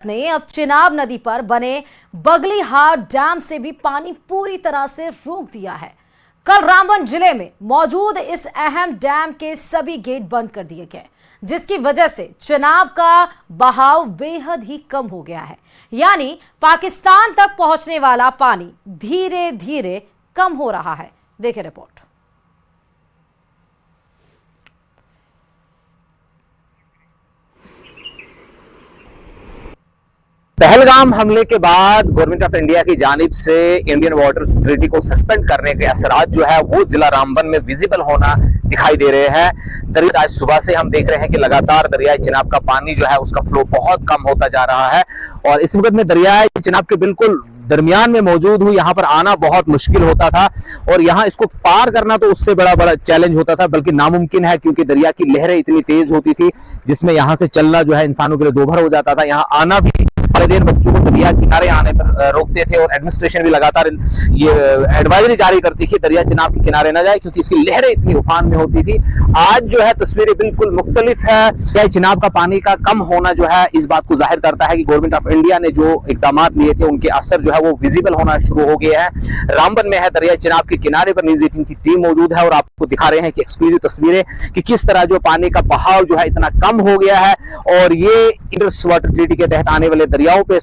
ने अब चिनाब नदी पर बने बगलीहार डैम से भी पानी पूरी तरह से रोक दिया है। कल रामबन जिले में मौजूद इस अहम डैम के सभी गेट बंद कर दिए गए, जिसकी वजह से चिनाब का बहाव बेहद ही कम हो गया है। यानी पाकिस्तान तक पहुंचने वाला पानी धीरे धीरे कम हो रहा है। देखिए रिपोर्ट। पहलगाम हमले के बाद गवर्नमेंट ऑफ इंडिया की जानिब से इंडियन वाटर ट्रीटी को सस्पेंड करने के असरात जो है वो जिला रामबन में विजिबल होना दिखाई दे रहे हैं। दरिया आज सुबह से हम देख रहे हैं कि लगातार दरियाई चिनाब का पानी जो है उसका फ्लो बहुत कम होता जा रहा है और इस वक्त में दरियाई चिनाब के बिल्कुल दरमियान में मौजूद हूँ। यहाँ पर आना बहुत मुश्किल होता था और यहाँ इसको पार करना तो उससे बड़ा चैलेंज होता था, बल्कि नामुमकिन है, क्योंकि दरिया की लहरें इतनी तेज होती थी जिसमें यहाँ से चलना जो है इंसानों के लिए दोभर हो जाता था। यहाँ आना भी सारे दिन बच्चों को दरिया किनारे आने पर रोकते थे और एडमिनिस्ट्रेशन भी लगातार ये एडवाइजरी जारी करती थी दरिया चिनाब के किनारे न जाए, क्योंकि इसकी लहरें इतनी उफान में होती थी। आज जो है तस्वीरें बिल्कुल मुख्तलिफ है। चिनाब का पानी का कम होना जो है इस बात को जाहिर करता है कि गवर्नमेंट ऑफ इंडिया ने जो इकदाम लिए थे उनके असर जो है वो विजिबल होना शुरू हो गया है। रामबन में है दरिया चिनाब के किनारे पर न्यूज़ 18 की टीम मौजूद है और आपको दिखा रहे हैं कि एक्सक्लूसिव तस्वीरें कि किस तरह जो पानी का बहाव जो है इतना कम हो गया है और ये इंडस वाटर ट्रीटी के तहत आने वाले दरियाओं पे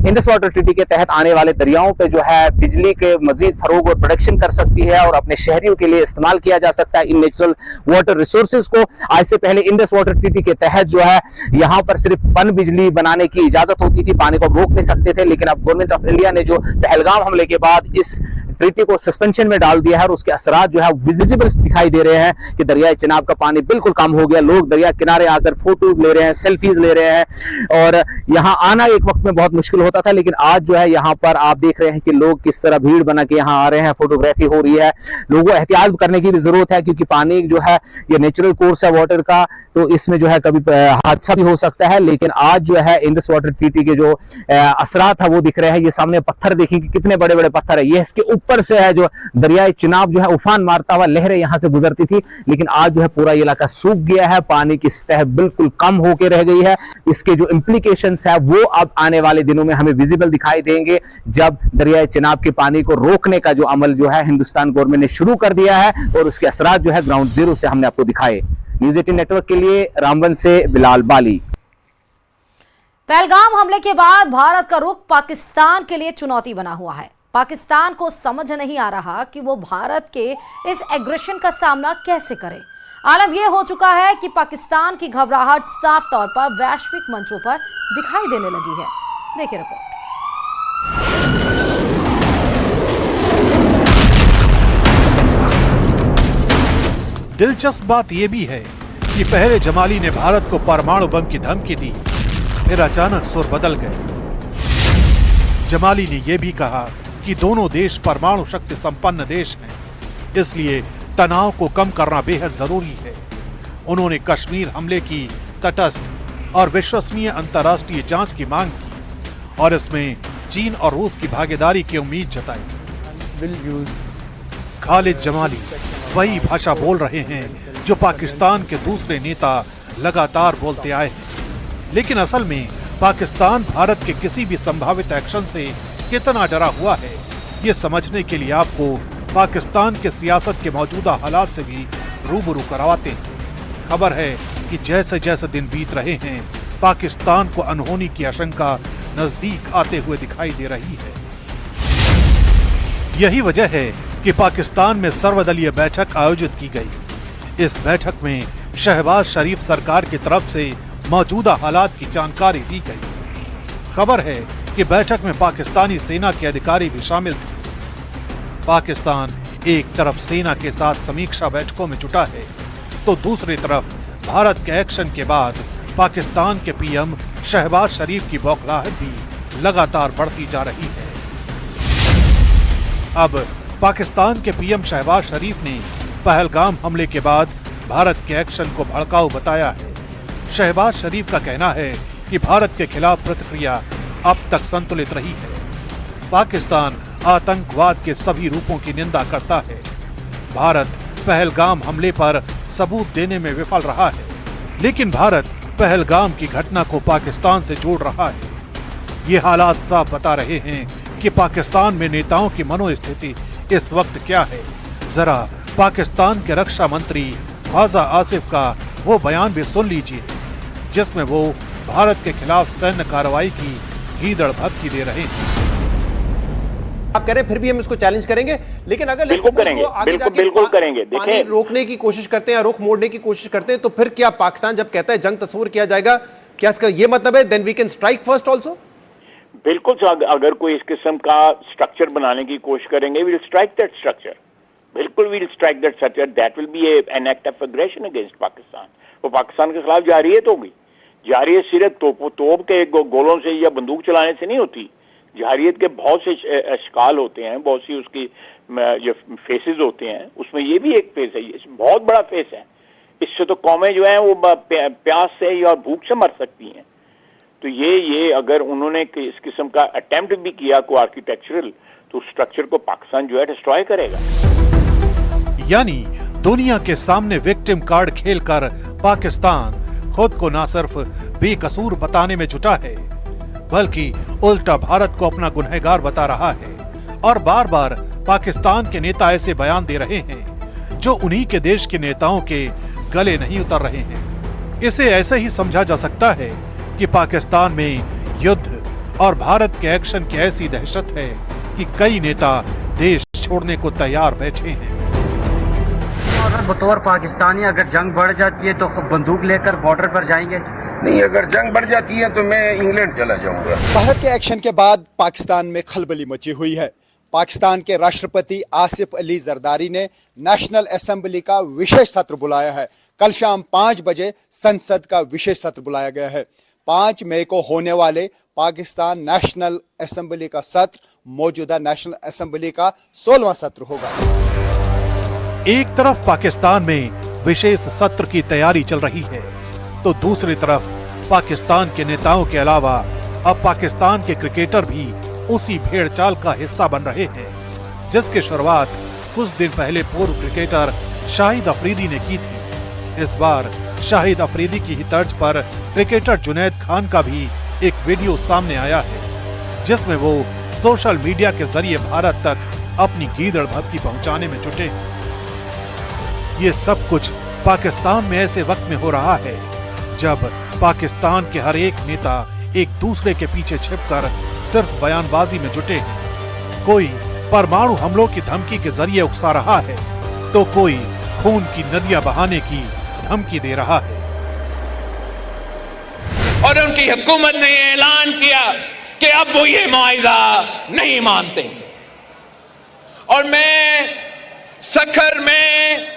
इंडस वाटर ट्रीटी के तहत आने वाले दरियाओं पे जो है बिजली के मजीद फरोग और प्रोडक्शन कर सकती है और अपने शहरियों के लिए इस्तेमाल किया जा सकता है इन नेचुरल वाटर रिसोर्सेज को। आज से पहले इंडस वाटर ट्रीटी के तहत जो है यहाँ पर सिर्फ पन बिजली बनाने की इजाजत होती थी, पानी को रोक नहीं सकते थे, लेकिन अब गवर्नमेंट ऑफ इंडिया ने जो पहलगाम हमले के बाद इस ट्रीटी को सस्पेंशन में डाल दिया है और उसके असरात जो है विजिबल दिखाई दे रहे हैं कि दरियाई चिनाब का पानी बिल्कुल कम हो गया। लोग दरिया किनारे आकर फोटोज ले रहे हैं, सेल्फीज ले रहे हैं और यहाँ आना एक वक्त में बहुत मुश्किल होता था, लेकिन आज जो है यहाँ पर आप देख रहे हैं कि लोग किस तरह भीड़ बना के यहाँ आ रहे हैं, फोटोग्राफी हो रही है। लोगों को एहतियात करने की भी जरूरत है, क्योंकि पानी जो है ये नेचुरल कोर्स है वाटर का, तो इसमें जो है कभी हादसा भी हो सकता है। लेकिन आज जो है इंडस वाटर ट्रीटी के जो असरात है वो दिख रहे हैं। ये सामने पत्थर देखिए कि कितने बड़े बड़े पत्थर है, ये इसके ऊपर से है जो दरियाई चिनाब जो है उफान मारता हुआ लहरें यहाँ से गुजरती थी, लेकिन आज जो है पूरा इलाका सूख गया है, पानी की सतह बिल्कुल कम होकर रह गई है। इसके जो इम्प्लीकेशंस है वो अब आने वाले दिनों में हमें विजिबल दिखाई देंगे, जब दरियाई चिनाब के पानी को रोकने का जो अमल जो है हिंदुस्तान गवर्नमेंट ने शुरू कर दिया है और उसके असरात जो है ग्राउंड जीरो से हमने आपको दिखाए। न्यूज़ 18 नेटवर्क के लिए रामबन से बिलाल बाली। पहलगाम हमले के बाद भारत का रुख पाकिस्तान के लिए चुनौती बना हुआ है। पाकिस्तान को समझ नहीं आ रहा कि वो भारत के इस एग्रेशन का सामना कैसे करे। आलम यह हो चुका है कि पाकिस्तान की घबराहट साफ तौर पर वैश्विक मंचों पर दिखाई देने लगी है। देखिए रिपोर्ट। दिलचस्प बात यह भी है कि पहले जमाली ने भारत को परमाणु बम की धमकी दी, फिर अचानक सुर बदल गए। जमाली ने यह भी कहा कि दोनों देश परमाणु शक्ति संपन्न देश हैं, इसलिए तनाव को कम करना बेहद जरूरी है। उन्होंने कश्मीर हमले की तटस्थ और विश्वसनीय अंतर्राष्ट्रीय जांच की मांग की और इसमें चीन और रूस की भागीदारी की उम्मीद जताई। खालिद जमाली वही भाषा बोल रहे हैं जो पाकिस्तान के दूसरे नेता लगातार बोलते आए हैं, लेकिन असल में पाकिस्तान भारत के किसी भी संभावित एक्शन से कितना डरा हुआ है, ये समझने के लिए आपको पाकिस्तान के सियासत के मौजूदा हालात से भी रूबरू करवाते हैं। खबर है कि जैसे जैसे दिन बीत रहे हैं, पाकिस्तान को अनहोनी की आशंका नजदीक आते हुए दिखाई दे रही है। यही वजह है कि पाकिस्तान में सर्वदलीय बैठक आयोजित की गई। इस बैठक में शहबाज शरीफ सरकार की तरफ से मौजूदा हालात की जानकारी दी गई। खबर है कि बैठक में पाकिस्तानी सेना के अधिकारी भी शामिल थे। पाकिस्तान एक तरफ सेना के साथ समीक्षा बैठकों में जुटा है, तो दूसरी तरफ भारत के एक्शन के बाद पाकिस्तान के पीएम शहबाज शरीफ की बौखलाहट भी लगातार बढ़ती जा रही है। अब पाकिस्तान के पीएम शहबाज शरीफ ने पहलगाम हमले के बाद भारत के एक्शन को भड़काऊ बताया है। शहबाज शरीफ का कहना है कि भारत के खिलाफ प्रतिक्रिया अब तक संतुलित रही है। पाकिस्तान आतंकवाद के सभी रूपों की निंदा करता है। भारत पहलगाम हमले पर सबूत देने में विफल रहा है, लेकिन भारत पहलगाम की घटना को पाकिस्तान से जोड़ रहा है। ये हालात साफ बता रहे हैं कि पाकिस्तान में नेताओं की मनोस्थिति इस वक्त क्या है। जरा पाकिस्तान के रक्षा मंत्री ख्वाजा आसिफ का वो बयान भी सुन लीजिए, जिसमें वो भारत के खिलाफ सैन्य कार्रवाई की गीदड़ भभकी दे रहे हैं। आप कह रहे हैं फिर भी हम इसको चैलेंज करेंगे, लेकिन अगर बिल्कुल करेंगे, बिल्कुल करेंगे। देखिए, रोकने की कोशिश करते हैं, रुख मोड़ने की कोशिश करते हैं, तो फिर क्या पाकिस्तान जब कहता है जंग तस्वीर किया जाएगा, क्या इसका ये मतलब है then we can strike first also? बिल्कुल, अगर कोई इस किस्म का स्ट्रक्चर बनाने की कोशिश करेंगे, we will strike that structure. बिल्कुल we will strike that structure. That will be an act of aggression against Pakistan. वो पाकिस्तान के खिलाफ जारियत होगी। जारियत सिर्फ तोप के गोलों से या बंदूक चलाने से नहीं होती। जारियत के बहुत से अशकाल होते हैं, बहुत सी उसकी जो फेसेस होते हैं, उसमें ये भी एक फेस है, ये बहुत बड़ा फेस है। इससे तो कौमें जो हैं वो प्यास से या भूख से मर सकती हैं। तो ये अगर उन्होंने इस किस्म का अटेम्प्ट भी किया को आर्किटेक्चरल, तो स्ट्रक्चर को पाकिस्तान जो है डिस्ट्रॉय करेगा। यानी दुनिया के सामने विक्टिम कार्ड खेलकर पाकिस्तान खुद को न सिर्फ बेकसूर बताने में जुटा है, बल्कि उल्टा भारत को अपना गुनहगार बता रहा है। और बार बार पाकिस्तान के नेता ऐसे बयान दे रहे हैं जो उन्हीं के देश के नेताओं के गले नहीं उतर रहे हैं। इसे ऐसे ही समझा जा सकता है कि पाकिस्तान में युद्ध और भारत के एक्शन की ऐसी दहशत है कि कई नेता देश छोड़ने को तैयार बैठे हैं। और बतौर पाकिस्तानी अगर जंग बढ़ जाती है तो बंदूक लेकर बॉर्डर पर जाएंगे? नहीं, अगर जंग बढ़ जाती है तो मैं इंग्लैंड चला जाऊंगा। भारत के एक्शन के बाद पाकिस्तान में खलबली मची हुई है। पाकिस्तान के राष्ट्रपति आसिफ अली जरदारी ने नेशनल असेंबली का विशेष सत्र बुलाया है। कल शाम 5 बजे संसद का विशेष सत्र बुलाया गया है। 5 मई को होने वाले पाकिस्तान नेशनल असेंबली का सत्र मौजूदा नेशनल असेंबली का 16वां सत्र होगा। एक तरफ पाकिस्तान में विशेष सत्र की तैयारी चल रही है, तो दूसरी तरफ पाकिस्तान के नेताओं के अलावा अब पाकिस्तान के क्रिकेटर भी उसी भेड़चाल का हिस्सा बन रहे हैं, जिसकी शुरुआत कुछ दिन पहले पूर्व क्रिकेटर शाहिद अफरीदी ने की थी। इस बार शाहिद अफरीदी की ही तर्ज पर क्रिकेटर जुनैद खान का भी एक वीडियो सामने आया है, जिसमें वो सोशल मीडिया के जरिए भारत तक अपनी गीदड़ भभकी पहुंचाने में जुटे हैं। ये सब कुछ पाकिस्तान में ऐसे वक्त में हो रहा है जब पाकिस्तान के हर एक नेता एक दूसरे के पीछे छिपकर सिर्फ बयानबाजी में जुटे हैं। कोई परमाणु हमलों की धमकी के जरिए उकसा रहा है, तो कोई खून की नदियां बहाने की धमकी दे रहा है। और उनकी हुकूमत ने ऐलान किया कि अब वो ये मुआहिदा नहीं मानते। और मैं सखर में